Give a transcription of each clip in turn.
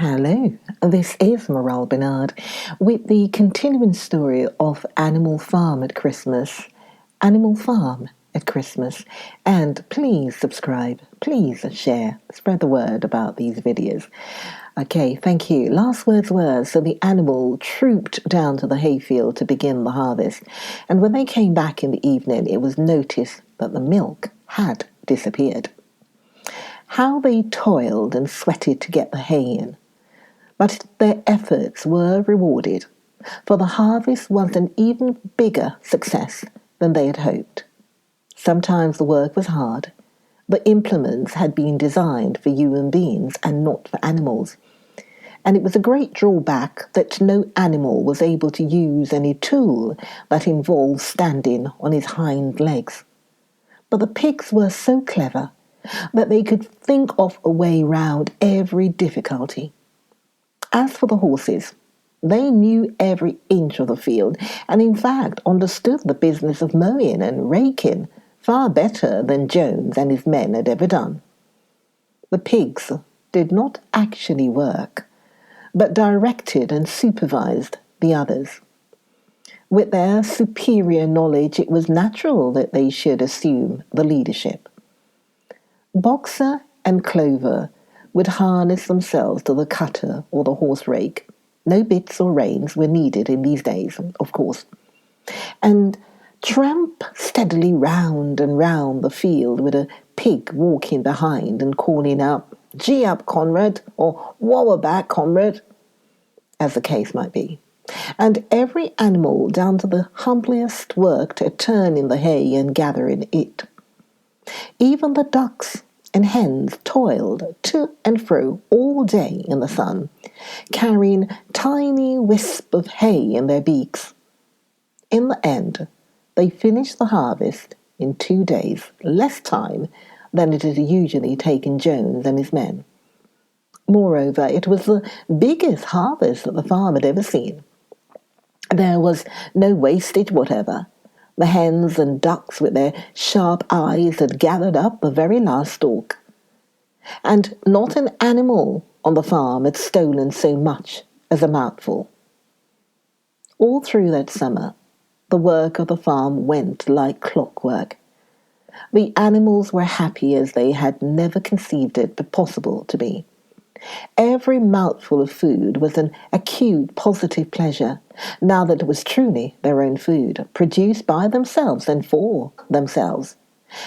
Hello, this is Morale Bernard with the continuing story of Animal Farm at Christmas. Animal Farm at Christmas. And please subscribe, please share, spread the word about these videos. Okay, thank you. Last words were, so the animal trooped down to the hayfield to begin the harvest. And when they came back in the evening, it was noticed that the milk had disappeared. How they toiled and sweated to get the hay in. But their efforts were rewarded, for the harvest was an even bigger success than they had hoped. Sometimes the work was hard. The implements had been designed for human beings and not for animals. And it was a great drawback that no animal was able to use any tool that involved standing on his hind legs. But the pigs were so clever that they could think of a way round every difficulty. As for the horses, they knew every inch of the field and in fact understood the business of mowing and raking far better than Jones and his men had ever done. The pigs did not actually work, but directed and supervised the others. With their superior knowledge, it was natural that they should assume the leadership. Boxer and Clover would harness themselves to the cutter or the horse rake. No bits or reins were needed in these days, of course. And tramp steadily round and round the field with a pig walking behind and calling out, "Gee up, comrade," or "Whoa back, comrade," as the case might be. And every animal, down to the humblest, worked at turning the hay and gathering it. Even the ducks and hens toiled to and fro all day in the sun, carrying tiny wisps of hay in their beaks. In the end, they finished the harvest in 2 days, less time than it had usually taken Jones and his men. Moreover, it was the biggest harvest that the farm had ever seen. There was no wastage whatever. The hens and ducks with their sharp eyes had gathered up the very last stalk. And not an animal on the farm had stolen so much as a mouthful. All through that summer, the work of the farm went like clockwork. The animals were happy as they had never conceived it possible to be. Every mouthful of food was an acute positive pleasure, now that it was truly their own food, produced by themselves and for themselves,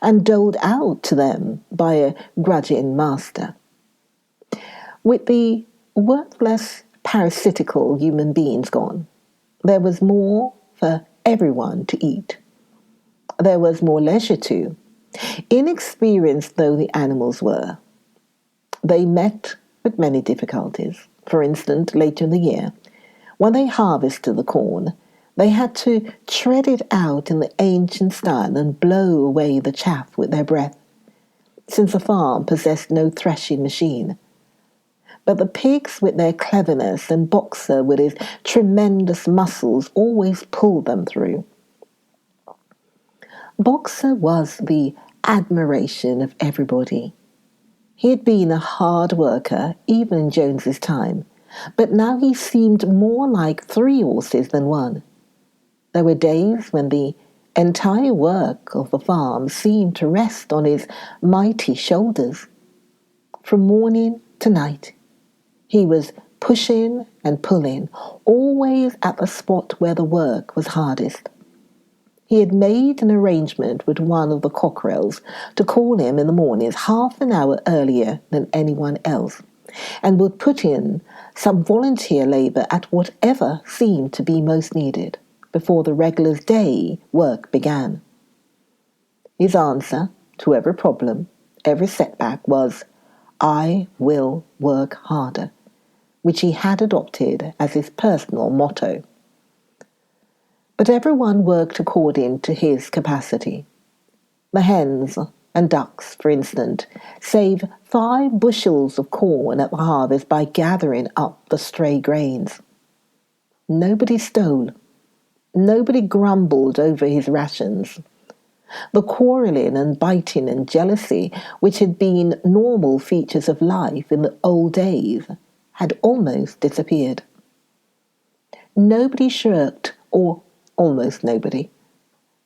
and doled out to them by a grudging master. With the worthless, parasitical human beings gone, there was more for everyone to eat. There was more leisure too. Inexperienced though the animals were, they met with many difficulties. For instance, later in the year, when they harvested the corn, they had to tread it out in the ancient style and blow away the chaff with their breath, since the farm possessed no threshing machine. But the pigs, with their cleverness, and Boxer, with his tremendous muscles, always pulled them through. Boxer was the admiration of everybody. He had been a hard worker, even in Jones's time, but now he seemed more like 3 horses than 1. There were days when the entire work of the farm seemed to rest on his mighty shoulders. From morning to night, he was pushing and pulling, always at the spot where the work was hardest. He had made an arrangement with one of the cockerels to call him in the mornings half an hour earlier than anyone else, and would put in some volunteer labour at whatever seemed to be most needed before the regular day work began. His answer to every problem, every setback was, "I will work harder," which he had adopted as his personal motto. But everyone worked according to his capacity. The hens and ducks, for instance, saved 5 bushels of corn at the harvest by gathering up the stray grains. Nobody stole. Nobody grumbled over his rations. The quarreling and biting and jealousy, which had been normal features of life in the old days, had almost disappeared. Nobody shirked, or almost nobody.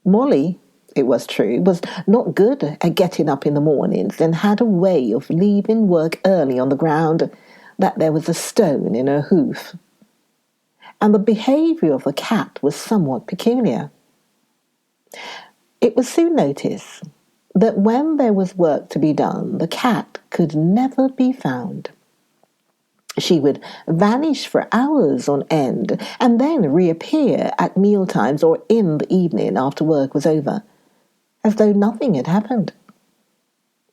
Molly, it was true, was not good at getting up in the mornings and had a way of leaving work early on the ground that there was a stone in her hoof. And the behaviour of the cat was somewhat peculiar. It was soon noticed that when there was work to be done, the cat could never be found. She would vanish for hours on end and then reappear at mealtimes or in the evening after work was over, as though nothing had happened.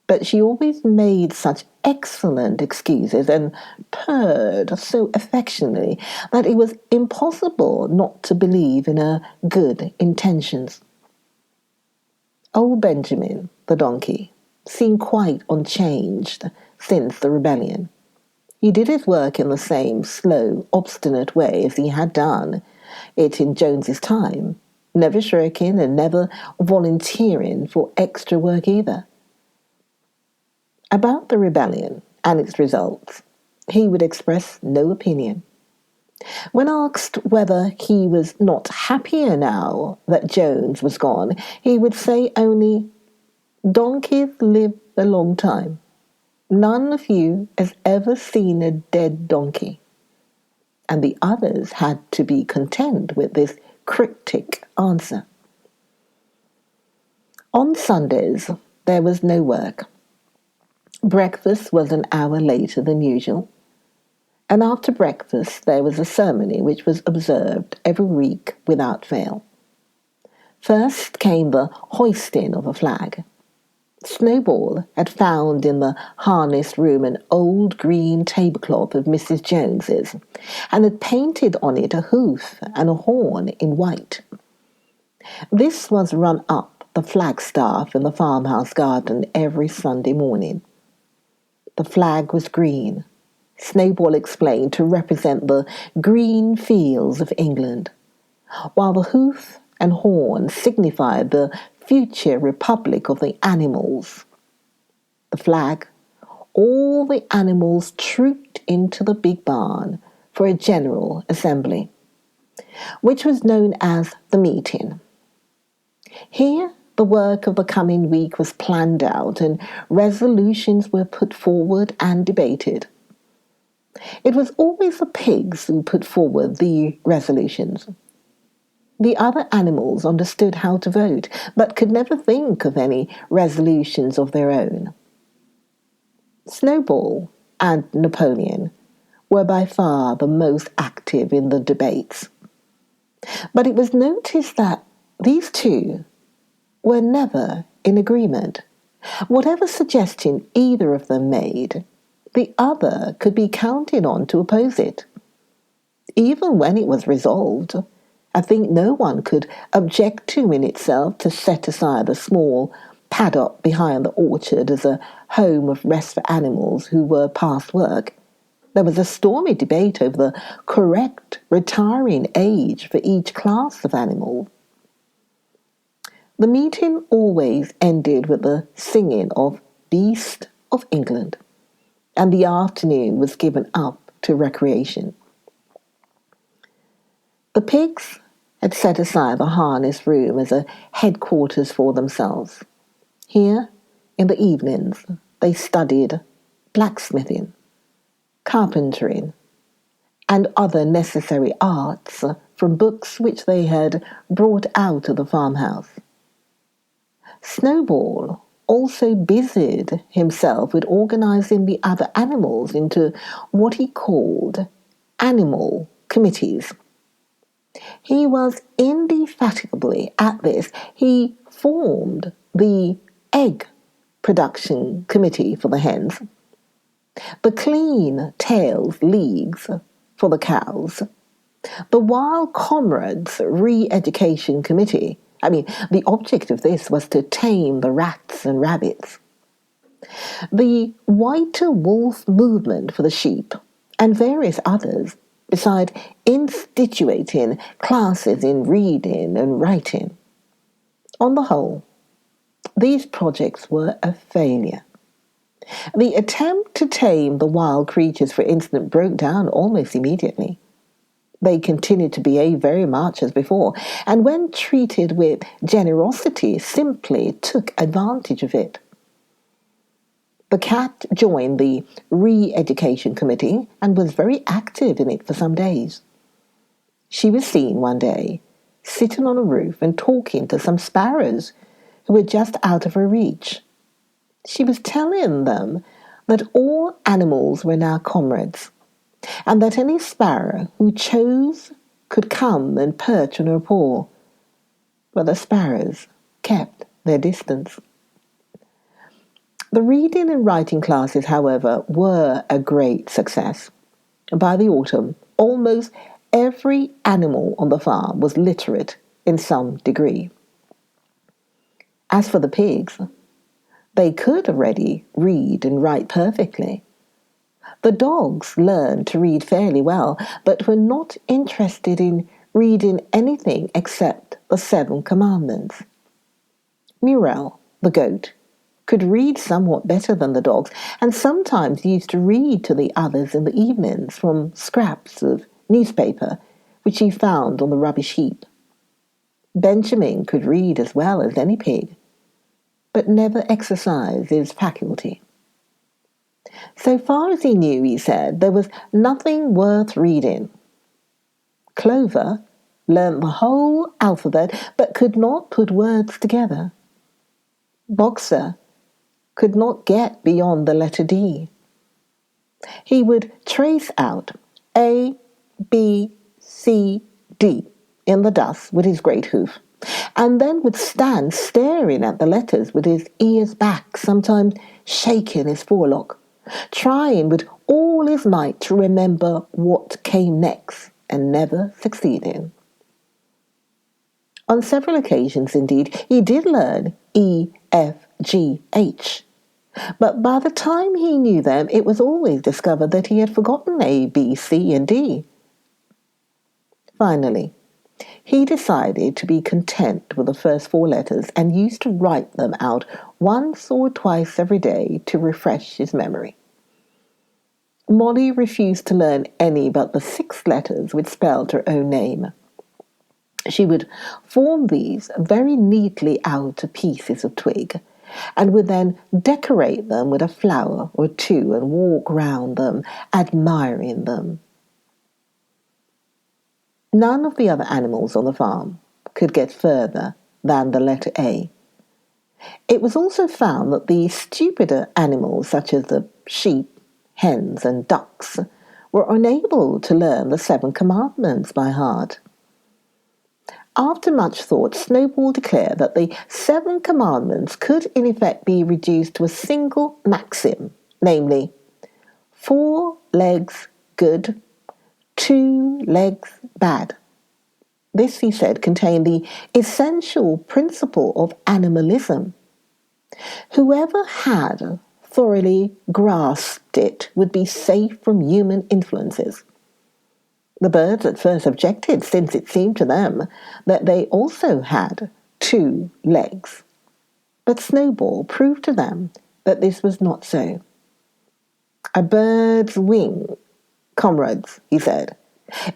But she always made such excellent excuses and purred so affectionately that it was impossible not to believe in her good intentions. Old Benjamin, the donkey, seemed quite unchanged since the rebellion. He did his work in the same slow, obstinate way as he had done it in Jones's time, never shirking and never volunteering for extra work either. About the rebellion and its results, he would express no opinion. When asked whether he was not happier now that Jones was gone, he would say only, "Donkeys live a long time. None of you has ever seen a dead donkey." And the others had to be content with this cryptic answer. On Sundays, there was no work. Breakfast was an hour later than usual, and after breakfast there was a ceremony which was observed every week without fail. First came the hoisting of a flag. Snowball had found in the harness room an old green tablecloth of Mrs. Jones's, and had painted on it a hoof and a horn in white. This was run up the flagstaff in the farmhouse garden every Sunday morning. The flag was green, Snowball explained, to represent the green fields of England, while the hoof and horn signified the future republic of the animals. The flag, all the animals trooped into the big barn for a general assembly, which was known as the meeting. Here the work of the coming week was planned out, and resolutions were put forward and debated. It was always the pigs who put forward the resolutions. The other animals understood how to vote, but could never think of any resolutions of their own. Snowball and Napoleon were by far the most active in the debates. But it was noticed that these two were never in agreement. Whatever suggestion either of them made, the other could be counted on to oppose it. Even when it was resolved, I think no one could object to in itself to set aside the small paddock behind the orchard as a home of rest for animals who were past work. There was a stormy debate over the correct retiring age for each class of animal. The meeting always ended with the singing of Beast of England, and the afternoon was given up to recreation. The pigs had set aside the harness room as a headquarters for themselves. Here, in the evenings, they studied blacksmithing, carpentering, and other necessary arts from books which they had brought out of the farmhouse. Snowball also busied himself with organizing the other animals into what he called animal committees. He was indefatigably at this. He formed the egg production committee for the hens, the clean tails leagues for the cows, the wild comrades re-education committee. The object of this was to tame the rats and rabbits. The whiter wolf movement for the sheep, and various others, beside instituting classes in reading and writing. On the whole, these projects were a failure. The attempt to tame the wild creatures, for instance, broke down almost immediately. They continued to behave very much as before, and when treated with generosity, simply took advantage of it. The cat joined the re-education committee and was very active in it for some days. She was seen one day sitting on a roof and talking to some sparrows who were just out of her reach. She was telling them that all animals were now comrades, and that any sparrow who chose could come and perch on her paw. But the sparrows kept their distance. The reading and writing classes, however, were a great success. By the autumn, almost every animal on the farm was literate in some degree. As for the pigs, they could already read and write perfectly. The dogs learned to read fairly well, but were not interested in reading anything except the 7 Commandments. Muriel, the goat, could read somewhat better than the dogs, and sometimes used to read to the others in the evenings from scraps of newspaper which he found on the rubbish heap. Benjamin could read as well as any pig, but never exercised his faculty. So far as he knew, he said, there was nothing worth reading. Clover learnt the whole alphabet, but could not put words together. Boxer could not get beyond the letter D. He would trace out A, B, C, D in the dust with his great hoof, and then would stand staring at the letters with his ears back, sometimes shaking his forelock, trying with all his might to remember what came next, and never succeeding. On several occasions, indeed, he did learn E, F, G, H, but by the time he knew them, it was always discovered that he had forgotten A, B, C, and D. Finally, he decided to be content with the first 4 letters and used to write them out once or twice every day to refresh his memory. Molly refused to learn any but the 6 letters which spelled her own name. She would form these very neatly out of pieces of twig, and would then decorate them with a flower or 2 and walk round them, admiring them. None of the other animals on the farm could get further than the letter A. It was also found that the stupider animals, such as the sheep, hens, and ducks, were unable to learn the 7 Commandments by heart. After much thought, Snowball declared that the 7 Commandments could in effect be reduced to a single maxim, namely, 4 legs good, 2 legs bad. This, he said, contained the essential principle of animalism. Whoever had thoroughly grasped it would be safe from human influences. The birds at first objected, since it seemed to them that they also had 2 legs. But Snowball proved to them that this was not so. A bird's wing, comrades, he said,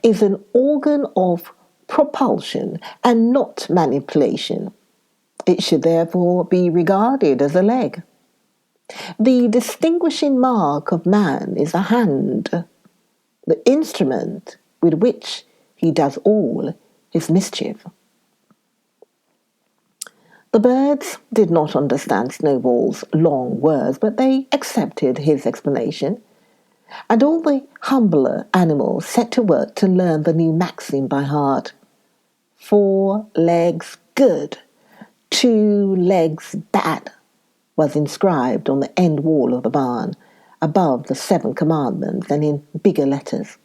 is an organ of propulsion and not manipulation. It should therefore be regarded as a leg. The distinguishing mark of man is a hand, the instrument with which he does all his mischief. The birds did not understand Snowball's long words, but they accepted his explanation, and all the humbler animals set to work to learn the new maxim by heart. 4 legs good, 2 legs bad, was inscribed on the end wall of the barn, above the 7 Commandments and in bigger letters.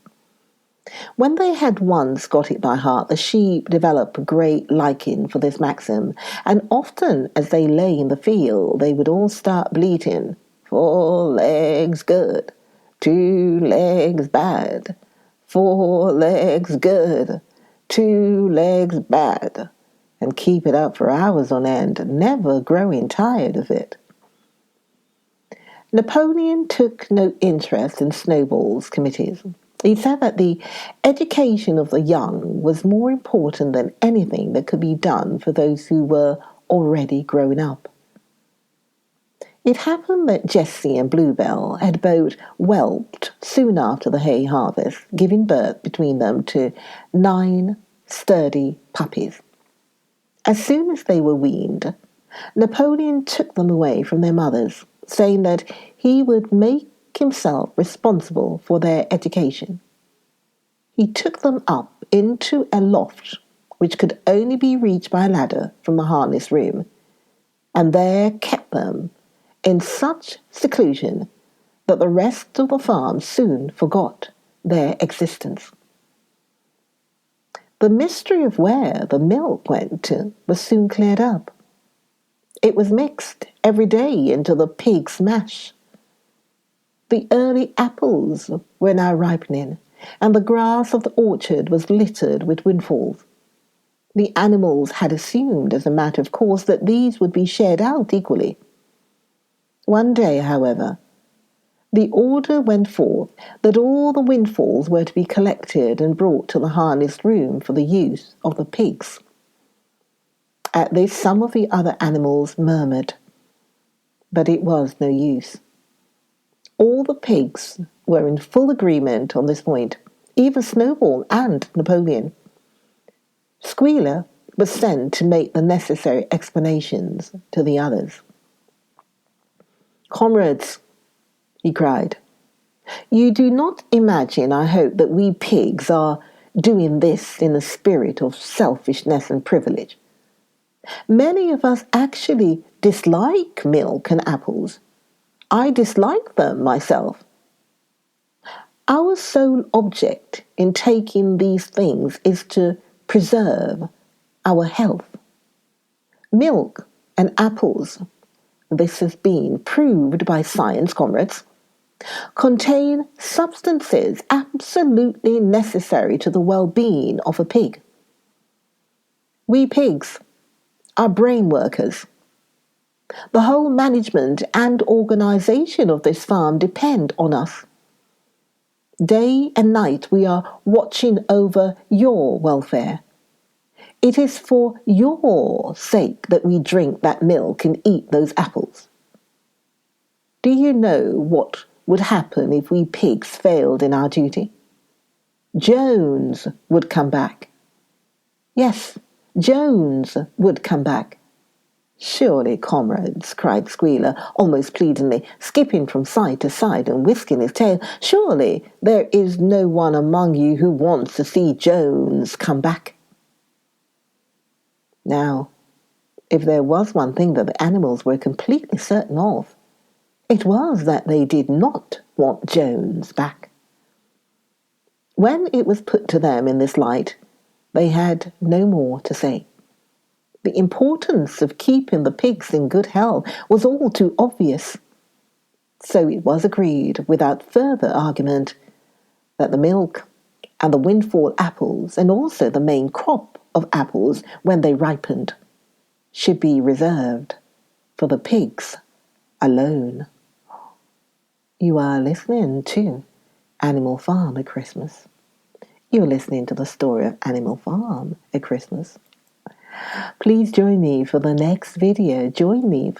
When they had once got it by heart, the sheep developed a great liking for this maxim, and often as they lay in the field, they would all start bleating, 4 legs good, 2 legs bad, 4 legs good, 2 legs bad, and keep it up for hours on end, never growing tired of it. Napoleon took no interest in Snowball's committees. He said that the education of the young was more important than anything that could be done for those who were already grown up. It happened that Jessie and Bluebell had both whelped soon after the hay harvest, giving birth between them to 9 sturdy puppies. As soon as they were weaned, Napoleon took them away from their mothers, saying that he would make himself responsible for their education. He took them up into a loft which could only be reached by a ladder from the harness room, and there kept them in such seclusion that the rest of the farm soon forgot their existence. The mystery of where the milk went to was soon cleared up. It was mixed every day into the pig's mash. The early apples were now ripening, and the grass of the orchard was littered with windfalls. The animals had assumed, as a matter of course, that these would be shared out equally. One day, however, the order went forth that all the windfalls were to be collected and brought to the harness room for the use of the pigs. At this, some of the other animals murmured, but it was no use. All the pigs were in full agreement on this point, even Snowball and Napoleon. Squealer was sent to make the necessary explanations to the others. "Comrades," he cried, "you do not imagine, I hope, that we pigs are doing this in a spirit of selfishness and privilege. Many of us actually dislike milk and apples. I dislike them myself. Our sole object in taking these things is to preserve our health. Milk and apples, this has been proved by science, comrades, contain substances absolutely necessary to the well-being of a pig. We pigs are brain workers. The whole management and organization of this farm depend on us. Day and night we are watching over your welfare. It is for your sake that we drink that milk and eat those apples. Do you know what would happen if we pigs failed in our duty? Jones would come back. Yes, Jones would come back. Surely, comrades," cried Squealer, almost pleadingly, skipping from side to side and whisking his tail, "surely there is no one among you who wants to see Jones come back." Now, if there was one thing that the animals were completely certain of, it was that they did not want Jones back. When it was put to them in this light, they had no more to say. The importance of keeping the pigs in good health was all too obvious. So it was agreed, without further argument, that the milk and the windfall apples, and also the main crop of apples when they ripened, should be reserved for the pigs alone. You are listening to Animal Farm at Christmas. You're listening to the story of Animal Farm at Christmas. Please join me for the next video. Join me,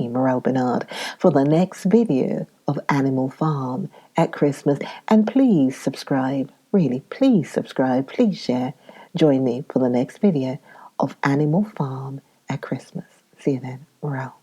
Morel Bernard, for the next video of Animal Farm at Christmas. And please subscribe. Really, please subscribe. Please share. Join me for the next video of Animal Farm at Christmas. See you then, Morel.